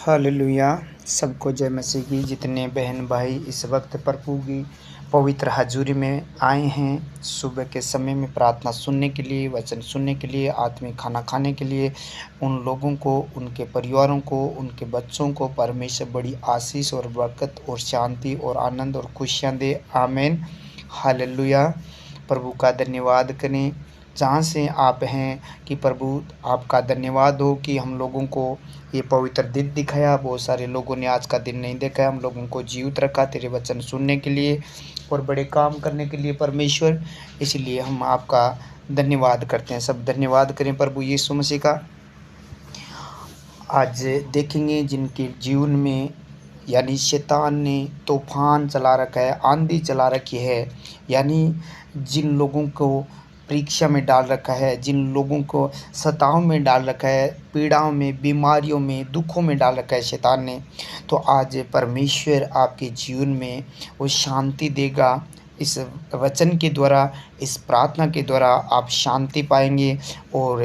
Hallelujah. सबको जय मसीह की। जितने बहन भाई इस वक्त प्रभु की पवित्र हजूरी में आए हैं, सुबह के समय में प्रार्थना सुनने के लिए, वचन सुनने के लिए, आत्मिक खाना खाने के लिए, उन लोगों को, उनके परिवारों को, उनके बच्चों को परमेश्वर बड़ी आशीष और बरकत और शांति और आनंद और खुशियाँ दे। आमीन। हालेलुया। प्रभु का धन्यवाद करें जहाँ से आप हैं, कि प्रभु आपका धन्यवाद हो कि हम लोगों को ये पवित्र दिन दिखाया। बहुत सारे लोगों ने आज का दिन नहीं देखा, हम लोगों को जीवित रखा तेरे वचन सुनने के लिए और बड़े काम करने के लिए परमेश्वर। इसलिए हम आपका धन्यवाद करते हैं। सब धन्यवाद करें प्रभु यीशु मसीह का। आज देखेंगे जिनके जीवन में यानी शैतान ने तूफान चला रखा है, आंधी चला रखी है, यानी जिन लोगों को परीक्षा में डाल रखा है, जिन लोगों को सताव में डाल रखा है, पीड़ाओं में, बीमारियों में, दुखों में डाल रखा है शैतान ने, तो आज परमेश्वर आपके जीवन में वो शांति देगा। इस वचन के द्वारा, इस प्रार्थना के द्वारा आप शांति पाएंगे और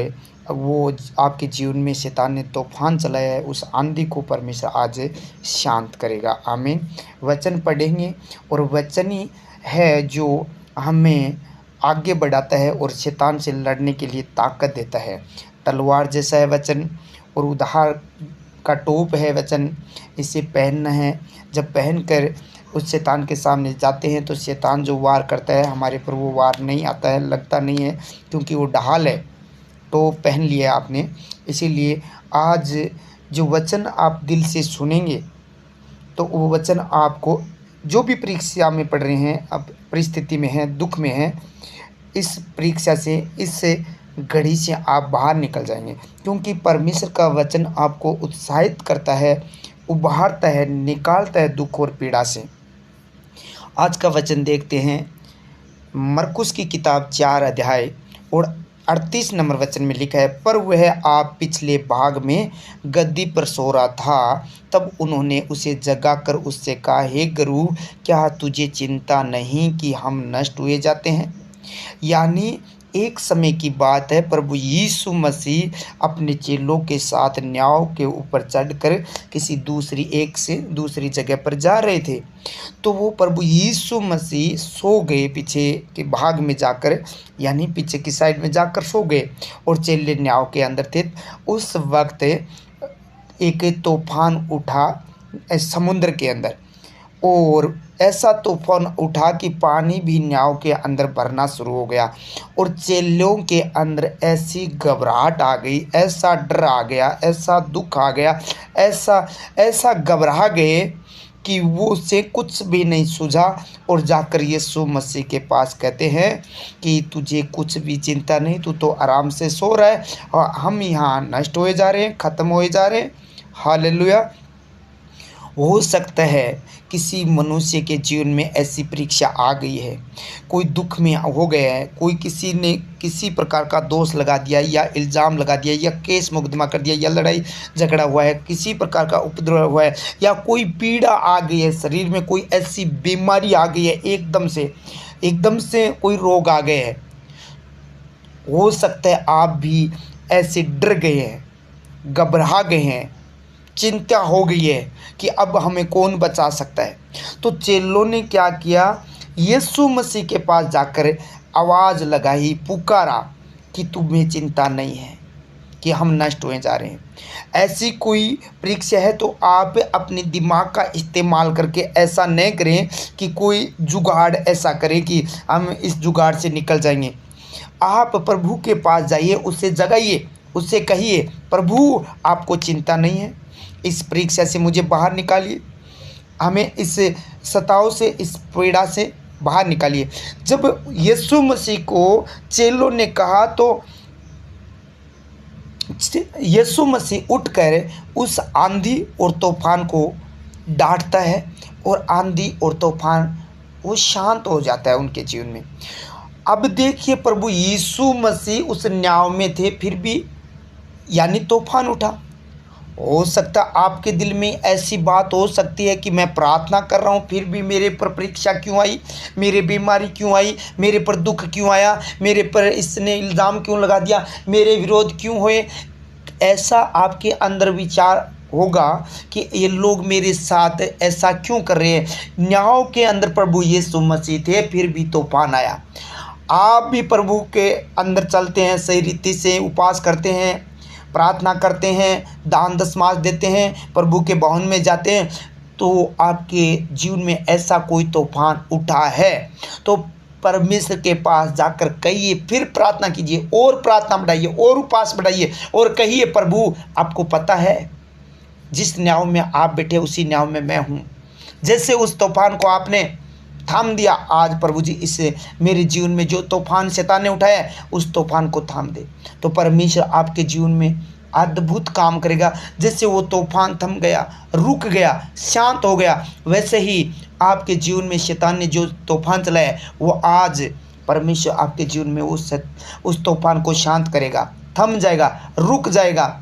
वो आपके जीवन में शैतान ने तूफान चलाया है, उस आंधी को परमेश्वर आज शांत करेगा। आमीन। वचन पढ़ेंगे और वचन ही है जो हमें आगे बढ़ाता है और शैतान से लड़ने के लिए ताकत देता है। तलवार जैसा है वचन और उधार का टोप है वचन। इसे पहनना है। जब पहनकर उस शैतान के सामने जाते हैं तो शैतान जो वार करता है हमारे पर वो वार नहीं आता है, लगता नहीं है, क्योंकि वो ढाल है। तो पहन लिया आपने। इसीलिए आज जो वचन आप दिल से सुनेंगे तो वो वचन आपको, जो भी परीक्षा में पढ़ रहे हैं, अब परिस्थिति में हैं, दुख में हैं, इस परीक्षा से, इस घड़ी से आप बाहर निकल जाएंगे, क्योंकि परमेश्वर का वचन आपको उत्साहित करता है, उभारता है, निकालता है दुख और पीड़ा से। आज का वचन देखते हैं। मरकुस की किताब 4 अध्याय और 38 नंबर वचन में लिखा है, पर वह आप पिछले भाग में गद्दी पर सो रहा था। तब उन्होंने उसे जगाकर उससे कहा, हे गुरु, क्या तुझे चिंता नहीं कि हम नष्ट हुए जाते हैं? यानी एक समय की बात है, प्रभु यीशु मसीह अपने चेलों के साथ नाव के ऊपर चढ़कर किसी एक से दूसरी जगह पर जा रहे थे। तो वो प्रभु यीशु मसीह सो गए, पीछे के भाग में जाकर, यानी पीछे की साइड में जाकर सो गए और चेले नाव के अंदर थे। उस वक्त एक तूफान उठा समुद्र के अंदर, और ऐसा तूफान उठा कि पानी भी नाव के अंदर भरना शुरू हो गया और चेलों के अंदर ऐसी घबराहट आ गई, ऐसा डर आ गया, ऐसा दुख आ गया, ऐसा घबरा गए कि वो से कुछ भी नहीं सूझा। और जाकर यीशु मसीह के पास कहते हैं कि तुझे कुछ भी चिंता नहीं, तू तो आराम से सो रहा है और हम यहाँ नष्ट हुए जा रहे हैं, ख़त्म हुए जा रहे हैं। हालेलुया। हो सकता है किसी मनुष्य के जीवन में ऐसी परीक्षा आ गई है, कोई दुख में हो गया है, कोई किसी ने किसी प्रकार का दोष लगा दिया या इल्ज़ाम लगा दिया या केस मुकदमा कर दिया या लड़ाई झगड़ा हुआ है, किसी प्रकार का उपद्रव हुआ है या कोई पीड़ा आ गई है शरीर में, कोई ऐसी बीमारी आ गई है, एकदम से कोई रोग आ गए है। हो सकता है आप भी ऐसे डर गए हैं, घबरा गए हैं, चिंता हो गई है कि अब हमें कौन बचा सकता है। तो चेलों ने क्या किया, यीशु मसीह के पास जाकर आवाज़ लगाई, पुकारा कि तुम्हें चिंता नहीं है कि हम नष्ट हुए जा रहे हैं। ऐसी कोई परीक्षा है तो आप अपने दिमाग का इस्तेमाल करके ऐसा नहीं करें कि कोई जुगाड़ ऐसा करे कि हम इस जुगाड़ से निकल जाएंगे। आप प्रभु के पास जाइए, उससे जगाइए, उससे कहिए, प्रभु आपको चिंता नहीं है, इस परीक्षा से मुझे बाहर निकालिए, हमें इस सताव से, इस पीड़ा से बाहर निकालिए। जब यीशु मसीह को चेलों ने कहा तो यीशु मसीह उठकर उस आंधी और तूफान को डांटता है और आंधी और तूफान वो शांत हो जाता है उनके जीवन में। अब देखिए, प्रभु यीशु मसीह उस नाव में थे, फिर भी यानी तूफान उठा। हो सकता आपके दिल में ऐसी बात हो सकती है कि मैं प्रार्थना कर रहा हूँ फिर भी मेरे पर परीक्षा क्यों आई, मेरे बीमारी क्यों आई, मेरे पर दुख क्यों आया, मेरे पर इसने इल्ज़ाम क्यों लगा दिया, मेरे विरोध क्यों हुए। ऐसा आपके अंदर विचार होगा कि ये लोग मेरे साथ ऐसा क्यों कर रहे हैं। न्याय के अंदर प्रभु यीशु मसीह थे, फिर भी तूफान आया। आप भी प्रभु के अंदर चलते हैं, सही रीति से उपवास करते हैं, प्रार्थना करते हैं, दान दशमांश देते हैं, प्रभु के भवन में जाते हैं, तो आपके जीवन में ऐसा कोई तूफान उठा है तो परमेश्वर के पास जाकर कहिए, फिर प्रार्थना कीजिए और प्रार्थना बढ़ाइए और उपवास बढ़ाइए और कहिए, प्रभु आपको पता है जिस न्याय में आप बैठे उसी न्याय में मैं हूँ। जैसे उस तूफान को आपने थाम दिया, आज प्रभु जी इससे मेरे जीवन में जो तूफान शैतान ने उठाया है उस तूफान को थाम दे, तो परमेश्वर आपके जीवन में अद्भुत काम करेगा। जैसे वो तूफान थम गया, रुक गया, शांत हो गया, वैसे ही आपके जीवन में शैतान ने जो तूफान चलाया है वो आज परमेश्वर आपके जीवन में उस तूफान को शांत करेगा, थम जाएगा, रुक जाएगा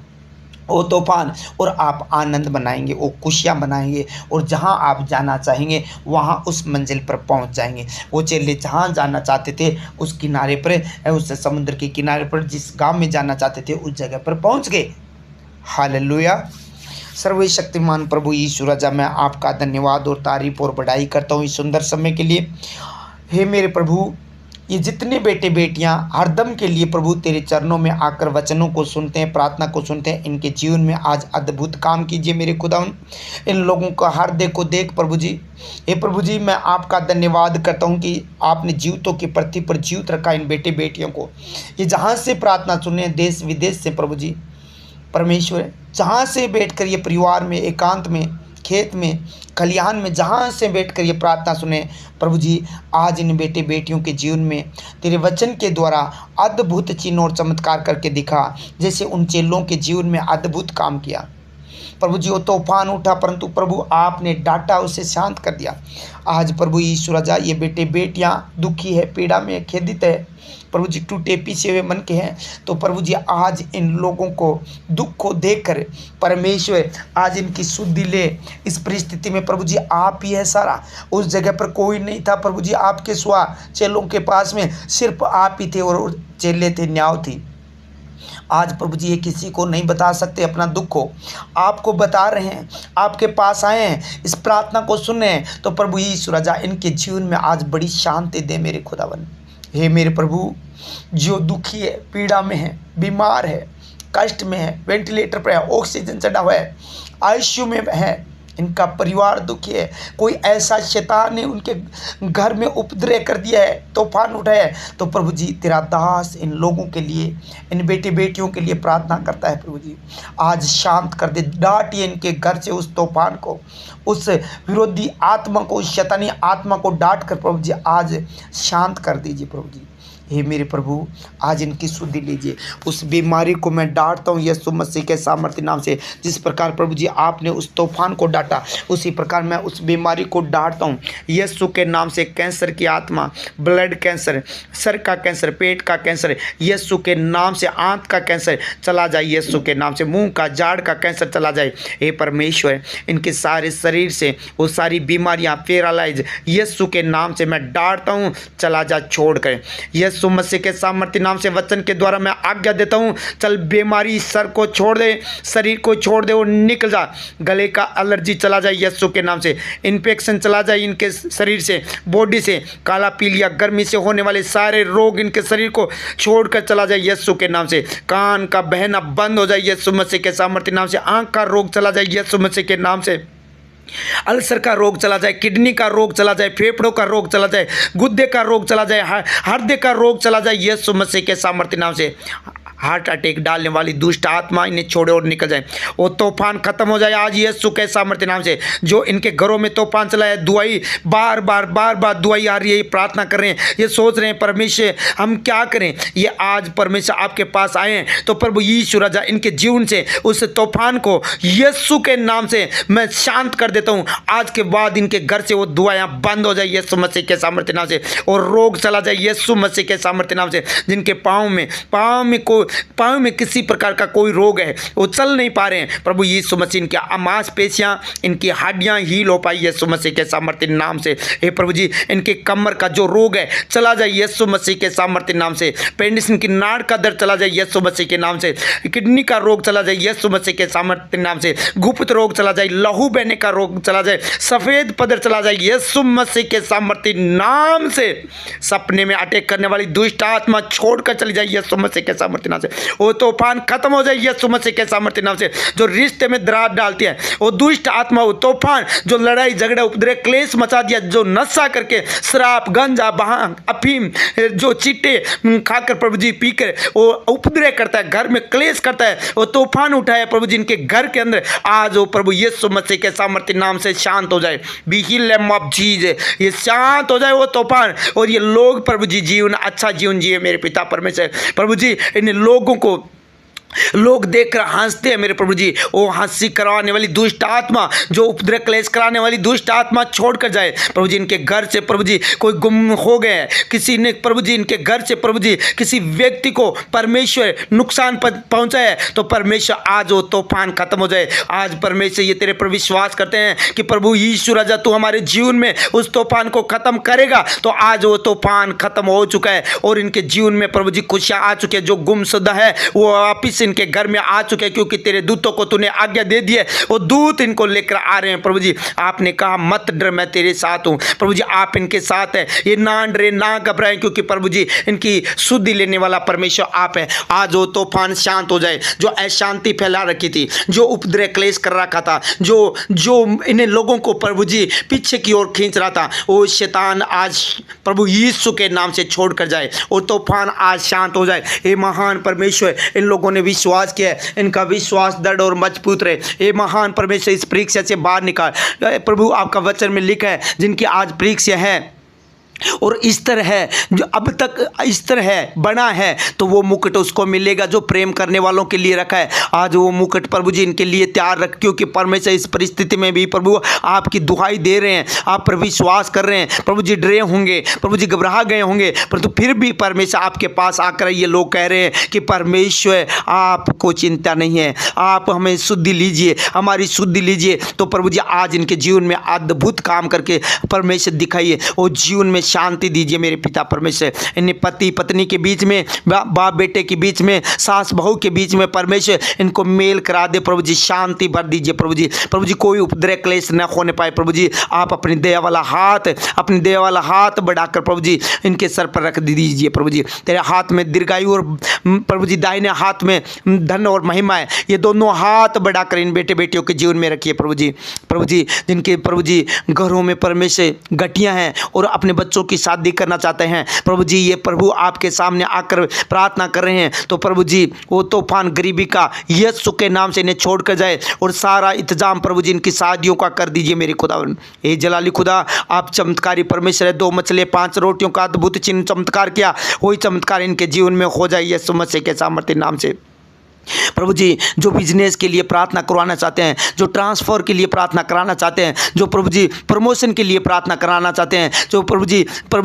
वो तूफान, और आप आनंद बनाएंगे, वो खुशियाँ बनाएंगे, और जहाँ आप जाना चाहेंगे वहाँ उस मंजिल पर पहुँच जाएंगे। वो चेले जहाँ जाना चाहते थे उस किनारे पर, उस समुद्र के किनारे पर, जिस गांव में जाना चाहते थे उस जगह पर पहुँच गए। हालेलुया। सर्वशक्तिमान प्रभु यीशु राजा, मैं आपका धन्यवाद और तारीफ और बढ़ाई करता हूँ इस सुंदर समय के लिए। हे मेरे प्रभु, ये जितने बेटे बेटियां हरदम के लिए प्रभु तेरे चरणों में आकर वचनों को सुनते हैं, प्रार्थना को सुनते हैं, इनके जीवन में आज अद्भुत काम कीजिए मेरे खुदावन। इन लोगों का हृदय को देख प्रभु जी। हे प्रभु जी, मैं आपका धन्यवाद करता हूं कि आपने जीवितों की पृथ्वी पर जीवित रखा इन बेटे बेटियों को। ये जहाँ से प्रार्थना सुने, देश विदेश से प्रभु जी परमेश्वर, जहाँ से बैठकर ये परिवार में, एकांत में, खेत में, खलिहान में, जहाँ से बैठकर ये प्रार्थना सुने प्रभु जी, आज इन बेटे बेटियों के जीवन में तेरे वचन के द्वारा अद्भुत चिन्ह और चमत्कार करके दिखा। जैसे उन चेलों के जीवन में अद्भुत काम किया प्रभु जी। वो तूफान उठा परंतु प्रभु आपने डांटा, उसे शांत कर दिया। आज प्रभु यीशु राजा, ये बेटे बेटियां दुखी है, पीड़ा में, खेदित है प्रभु जी, टूटे पीछे हुए मन के हैं, तो प्रभु जी आज इन लोगों को दुख को देखकर परमेश्वर आज इनकी शुद्धि ले। इस परिस्थिति में प्रभु जी आप ही है सारा, उस जगह पर कोई नहीं था प्रभु जी, आपके सिवा चेलों के पास में सिर्फ आप ही थे और चेले थे, न्याय थी। आज प्रभु जी ये किसी को नहीं बता सकते अपना दुख को, आपको बता रहे हैं, आपके पास आए हैं, इस प्रार्थना को सुने, तो प्रभु यीशु राजा इनके जीवन में आज बड़ी शांति दे मेरे खुदावन। हे मेरे प्रभु, जो दुखी है, पीड़ा में है, बीमार है, कष्ट में है, वेंटिलेटर पर है, ऑक्सीजन चढ़ा हुआ है, आईसीयू में है, इनका परिवार दुखी है, कोई ऐसा शैतान ने उनके घर में उपद्रव कर दिया है, तूफान उठाया है, तो प्रभु जी तेरा दास इन लोगों के लिए, इन बेटे बेटियों के लिए प्रार्थना करता है प्रभु जी, आज शांत कर दे, डांटिए इनके घर से उस तूफान को, उस विरोधी आत्मा को, उस शैतानी आत्मा को डांट कर प्रभु जी आज शांत कर दीजिए प्रभु जी। हे मेरे प्रभु, आज इनकी शुद्धि लीजिए। उस बीमारी को मैं डांटता हूँ यीशु मसीह के सामर्थ्य नाम से। जिस प्रकार प्रभु जी आपने उस तूफान को डांटा, उसी प्रकार मैं उस बीमारी को डांटता हूँ यीशु के नाम से। कैंसर की आत्मा, ब्लड कैंसर, सर का कैंसर, पेट का कैंसर, यीशु के नाम से। आंत का कैंसर चला जाए यीशु के नाम से। मुंह का, जाड़ का कैंसर चला जाए। हे परमेश्वर, इनके सारे शरीर से वो सारी बीमारियाँ, पैरालाइज, यीशु के नाम से मैं डांटता हूँ, चला जा छोड़ कर। यीशु मसीह के सामर्थ्य नाम से वचन के द्वारा मैं आज्ञा देता हूं, चल बीमारी सर को छोड़ दे, शरीर को छोड़ दे और निकल जा। गले का एलर्जी चला जाए यीशु के नाम से। इन्फेक्शन चला जाए इनके शरीर से, बॉडी से। काला पीलिया, गर्मी से होने वाले सारे रोग इनके शरीर को छोड़कर चला जाए यीशु के नाम से। कान का बहना बंद हो जाए यीशु मसीह के सामर्थ्य नाम से। आंख का रोग चला जाए यीशु मसीह के नाम से। अल्सर का रोग चला जाए, किडनी का रोग चला जाए, फेफड़ों का रोग चला जाए, गुर्दे का रोग चला जाए, हृदय का रोग चला जाए यीशु मसीह के सामर्थ्य नाम से। हार्ट अटैक डालने वाली दुष्ट आत्मा इन्हें छोड़े और निकल जाए। वो तूफान खत्म हो जाए आज यीशु के सामर्थ्य नाम से। जो इनके घरों में तूफान चला है, दुआई बार बार दुआई आ रही है, ये प्रार्थना कर रहे हैं, ये सोच रहे हैं परमेश्वर हम क्या करें, ये आज परमेश्वर आपके पास आए हैं, तो प्रभु यीशु राजा इनके जीवन से उस तूफान को यीशु के नाम से मैं शांत कर देता हूँ। आज के बाद इनके घर से वो दुआएं बंद हो जाए यीशु मसीह के सामर्थ्य नाम से, और रोग चला जाए यीशु मसीह के सामर्थ्य नाम से। जिनके पाँव में पाँव में किसी प्रकार का कोई रोग है, वो चल नहीं पा रहे हैं, प्रभु यीशु मसीह इनकी मांसपेशियां, इनकी हड्डियां हील हो पाई यीशु मसीह के सामर्थ्य नाम से। हे प्रभु जी, इनके कमर का जो रोग है चला जाए यीशु मसीह के सामर्थ्य नाम से। पेनिसिन की नाड़ का दर्द चला जाए यीशु मसीह के नाम से। किडनी का रोग चला जाए यीशु मसीह के सामर्थ्य नाम से। गुप्त रोग चला जाए, लहू बहने का रोग चला जाए, सफेद पदर चला जाए यीशु मसीह के सामर्थ्य नाम से। सपने में अटैक करने वाली दुष्ट आत्मा छोड़कर चली जाए यीशु मसीह के सामर्थ्य नाम से। वो तूफान खत्म हो जाए यीशु मसीह के सामर्थ्य नाम से। जो रिश्ते में दरार डालती है वो दुष्ट आत्मा, वो तूफान जो लड़ाई झगड़ा उपद्रव क्लेश मचा दिया, जो नशा करके शराब गांजा भांग अफीम जो चिट्टे खाकर प्रभु जी पीकर वो उपद्रव करता है, घर में क्लेश करता है, वो तूफान उठाया प्रभु जी इनके घर के अंदर, आज वो प्रभु यीशु मसीह के सामर्थ्य नाम से शांत हो जाए। बी हील्ड ऑफ जीसस, ये शांत हो जाए वो तूफान, और ये लोग प्रभु जी जीवन अच्छा जीवन जिए मेरे पिता परमेश्वर। प्रभु जी इन लोगों को लोग देखकर हंसते हैं मेरे प्रभु जी, वो हंसी करवाने वाली दुष्ट आत्मा, जो उपद्रव क्लेश कराने वाली दुष्ट आत्मा छोड़कर जाए प्रभु जी। इनके घर से प्रभु जी कोई गुम हो गए हैं, किसी ने प्रभु जी इनके घर से प्रभु जी किसी व्यक्ति को परमेश्वर नुकसान पहुंचा है, तो परमेश्वर आज वो तूफान खत्म हो जाए। आज परमेश्वर ये तेरे पर विश्वास करते हैं कि प्रभु यीशु राजा तू हमारे जीवन में उस तूफान को खत्म करेगा, तो आज वो तूफान खत्म हो चुका है और इनके जीवन में प्रभु जी खुशियां आ चुकी है। जो गुमशुदा है वो वापिस इनके घर में आ चुके हैं, क्योंकि तेरे दूतों को तूने आज्ञा दे दी है, वो दूत इनको लेकर आ रहे हैं प्रभु जी। आपने कहा मत डर, मैं तेरे साथ हूं प्रभु जी, आप इनके साथ हैं, ये ना डरे ना घबराएं, क्योंकि प्रभु जी इनकी शुद्धि लेने वाला परमेश्वर आप है। आज वो तूफान शांत हो जाए जो अशांति फैला रखी थी, जो उपद्रव क्लेश कर रखा था, जो इन्हें लोगों को प्रभु जी पीछे की ओर खींच रहा था, वो शैतान आज प्रभु यीशु के नाम से छोड़कर जाए और तूफान आज शांत हो जाए। ये महान परमेश्वर, इन लोगों ने विश्वास किया, इनका विश्वास दृढ़ और मजबूत रहे। ये महान परमेश्वर इस परीक्षा से बाहर निकाल प्रभु, आपका वचन में लिखा है जिनकी आज परीक्षा है और इस तरह है, जो अब तक इस तरह है बना है, तो वो मुकुट उसको मिलेगा जो प्रेम करने वालों के लिए रखा है। आज वो मुकुट प्रभु जी इनके लिए तैयार रख, क्योंकि परमेश्वर इस परिस्थिति में भी प्रभु आपकी दुहाई दे रहे हैं, आप पर विश्वास कर रहे हैं। प्रभु जी डरे होंगे, प्रभु जी घबरा गए होंगे, परंतु फिर भी परमेश्वर आपके पास आकर ये लोग कह रहे हैं कि परमेश्वर आपको चिंता नहीं है, आप हमें शुद्धि लीजिए, हमारी शुद्धि लीजिए। तो प्रभु जी आज इनके जीवन में अद्भुत काम करके परमेश्वर दिखाइए और जीवन में शांति दीजिए मेरे पिता परमेश्वर। इन्हें पति पत्नी के बीच में, बाप बेटे के बीच में, सास बहू के बीच में परमेश्वर इनको मेल करा दे प्रभु जी, शांति भर दीजिए प्रभु जी। प्रभु जी कोई उपद्रव क्लेश न होने पाए प्रभु जी। आप अपनी दया वाला हाथ बढ़ाकर प्रभु जी इनके सर पर रख दीजिए प्रभु जी। तेरे हाथ में दीर्घायु और प्रभु जी दाहिने हाथ में धन और महिमा है, ये दोनों हाथ बढ़ाकर इन बेटे बेटियों के जीवन में रखिए प्रभु जी। प्रभु जी जिनके प्रभु जी घरों में परमेश्वर गठियां हैं और अपने बच्चों की शादी करना चाहते हैं प्रभु जी, ये प्रभु आपके सामने आकर प्रार्थना कर रहे हैं, तो प्रभु जी वो तूफान गरीबी का यीशु के नाम से इन्हें छोड़कर जाए और सारा इंतजाम प्रभु जी इनकी शादियों का कर दीजिए मेरे खुदावन। ए जलाली खुदा, आप चमत्कारी परमेश्वर है। 2 मछली 5 रोटियों का अद्भुत चिन्ह चमत्कार किया, वही चमत्कार इनके जीवन में हो जाए यीशु मसीह के सामर्थ्य नाम से। प्रभु जी जो बिजनेस के लिए प्रार्थना करवाना चाहते हैं, जो ट्रांसफर के लिए प्रार्थना कराना चाहते हैं, जो प्रभु जी प्रमोशन के लिए प्रार्थना कराना चाहते हैं, जो प्रभु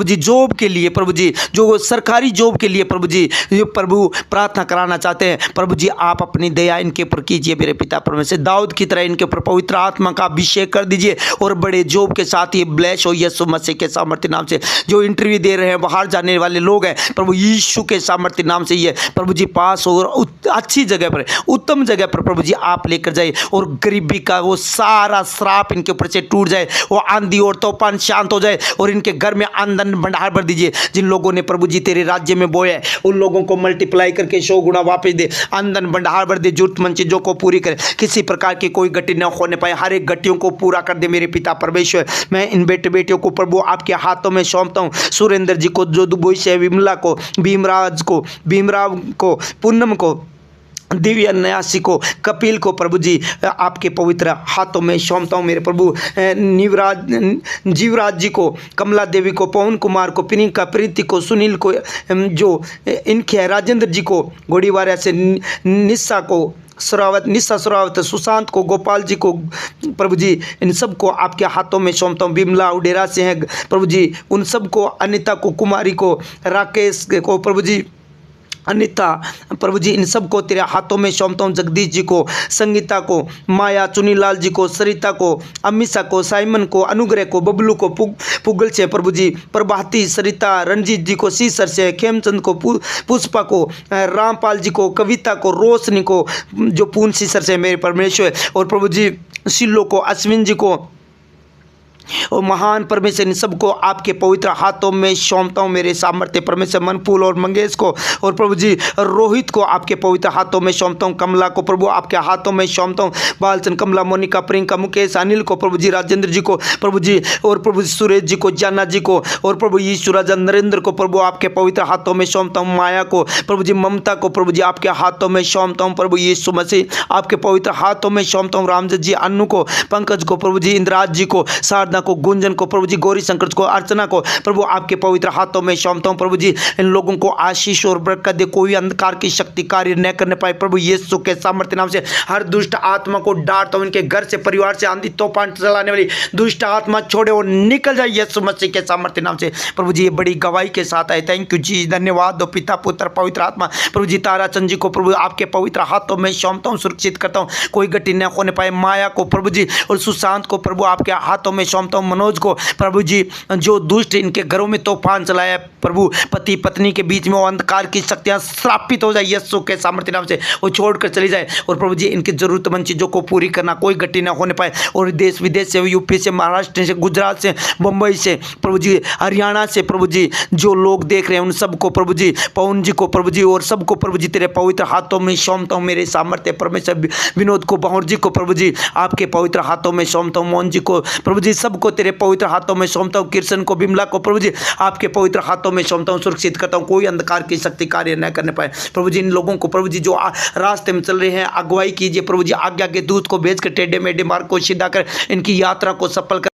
जी जॉब के लिए, प्रभु जी जो सरकारी जॉब के लिए प्रभु जी प्रभु प्रार्थना कराना चाहते हैं, प्रभु जी आप अपनी दया इनके ऊपर कीजिए मेरे पिता परमेश्वर। दाऊद की तरह इनके ऊपर पवित्र आत्मा का अभिषेक कर दीजिए और बड़े जॉब के साथ ही ब्लेस हो यीशु मसीह के सामर्थ्य नाम से। जो इंटरव्यू दे रहे हैं, बाहर जाने वाले लोग हैं, प्रभु यीशु के सामर्थ्य नाम से ये प्रभु जी पास हो और अच्छी जगह पर, उत्तम जगह पर प्रभु जी आप लेकर जाए और गरीबी का वो सारा श्राप इनके ऊपर से टूट जाए, वो आंधी और तूफान शांत हो जाए और इनके घर में आमदन भंडार भर दीजिए। जिन लोगों ने प्रभु जी तेरे राज्य में बोया है उन लोगों को मल्टीप्लाई करके 100 गुना वापस दे, आमदन भंडार भर दे, जरूरतमंद चीजों को पूरी करे, किसी प्रकार की कोई गति न होने पाए, हर एक गतियों को पूरा कर दे मेरे पिता परमेश्वर। मैं इन बेटे बेटियों को प्रभु आपके हाथों में सौंपता हूँ। सुरेंद्र जी को, जो दुबई से, विमला को, भीमराव को, पूनम को, दिव्या न्यासी को, कपिल को प्रभु जी आपके पवित्र हाथों में सौंपता हूँ मेरे प्रभु। जीवराज जी को, कमला देवी को, पवन कुमार को, प्रियंका प्रीति को, सुनील को, जो इनके राजेंद्र जी को, गोड़ीवारा से निशा को, निशा श्रावत, सुशांत को, गोपाल जी को, प्रभु जी इन सबको आपके हाथों में सौंपता हूँ। बिमला उडेरा से हैं प्रभु जी, उन सबको, अनिता को, कुमारी को, राकेश को, प्रभु जी अन्यथा प्रभु जी इन सबको तेरे हाथों में सौंपता हूँ। जगदीश जी को, संगीता को, माया, चुनीलाल जी को, सरिता को, अमीषा को, साइमन को, अनुग्रह को, बबलू को, पुगल से प्रभु जी, प्रभाती, सरिता, रंजीत जी को, सीसर से, खेमचंद को, पुष्पा को, रामपाल जी को, कविता को, रोशनी को, जो पूर्ण सीसर से मेरे परमेश्वर, और प्रभु जी शिल्लो को, अश्विन जी को, और महान परमेश्वर इन सबको आपके पवित्र हाथों में सौंपता हूँ मेरे सामर्थ्य परमेश्वर। मनफूल और मंगेश को और प्रभु जी रोहित को आपके पवित्र हाथों में सौंपता हूँ। कमला को प्रभु आपके हाथों में सौंपता हूँ। बालचंद, कमला, मोनिका, प्रियंका, मुकेश, अनिल को प्रभु जी, राजेंद्र जी को प्रभु जी, और प्रभु जी सुरेश जी को, जाना जी को, और प्रभु यीशु राजा नरेंद्र को प्रभु आपके पवित्र हाथों में सौंपता हूँ। माया को प्रभु जी, ममता को प्रभु जी आपके हाथों में सौंपता हूँ। प्रभु यीशु मसीह आपके पवित्र हाथों में सौंपता हूँ। रामजत जी, अन्नू को, पंकज को प्रभु जी, इंद्राज जी को, शारदा को, गुंजन को प्रभु जी, गौरी शंकर को, अर्चना को प्रभु आपके पवित्र हाथों में सौंपता हूं। प्रभु जी इन लोगों को आशीष और बरकत दे, कोई अंधकार की शक्ति कार्य न करने पाए। प्रभु यीशु के सामर्थ्य नाम से हर दुष्ट आत्मा को डांटता हूं। इनके घर से, परिवार से आंधी तूफान चलाने वाली दुष्ट आत्मा छोड़े और निकल जाए यीशु मसीह के सामर्थ्य नाम से। प्रभु जी ये बड़ी गवाही के साथ आए। थैंक यू जी, धन्यवाद दो पिता, पुत्र, पवित्र आत्मा। प्रभु जी ताराचंद जी को प्रभु आपके पवित्र हाथों में सौंपता हूं, सुरक्षित करता हूं, कोई गति न होने पाए। माया को प्रभु जी और सुशांत को प्रभु आपके हाथों में सौंपता हूं। मनोज को प्रभु जी, जो दुष्ट इनके घरों में तूफान चलाया प्रभु, पति पत्नी के बीच में वो अंधकार की शक्तियां श्रापित हो जाए यीशु के सामर्थ्य नाम से, वो छोड़कर चली जाए। और प्रभु जी इनकी जरूरतमंद चीज़ों को पूरी करना, कोई गति ना होने पाए। और देश विदेश से, यूपी से, महाराष्ट्र से, गुजरात से, मुंबई से प्रभु जी, हरियाणा से प्रभु जी, जो लोग देख रहे हैं उन सबको प्रभु जी, पवन जी को प्रभु जी, और सबको प्रभु जी तेरे पवित्र हाथों में सौंपता हूँ मेरे सामर्थ्य परमेश्वर। विनोद को, बहर जी को प्रभु जी आपके पवित्र हाथों में सौंपता हूँ। मोहन जी को प्रभु जी, सबको तेरे पवित्र हाथों में सौंपता हूँ। कृष्ण को, बिमला को प्रभु जी आपके पवित्र हाथों में सौंपता हूँ, सुरक्षित करता हूँ, कोई अंधकार की शक्ति कार्य न करने पाए। प्रभु जी इन लोगों को प्रभु जी, जो रास्ते में चल रहे हैं, अगुवाई कीजिए प्रभु जी, आज्ञा के दूत को भेज कर टेढ़े मेढ़े मार्ग को सीधा कर इनकी यात्रा को सफल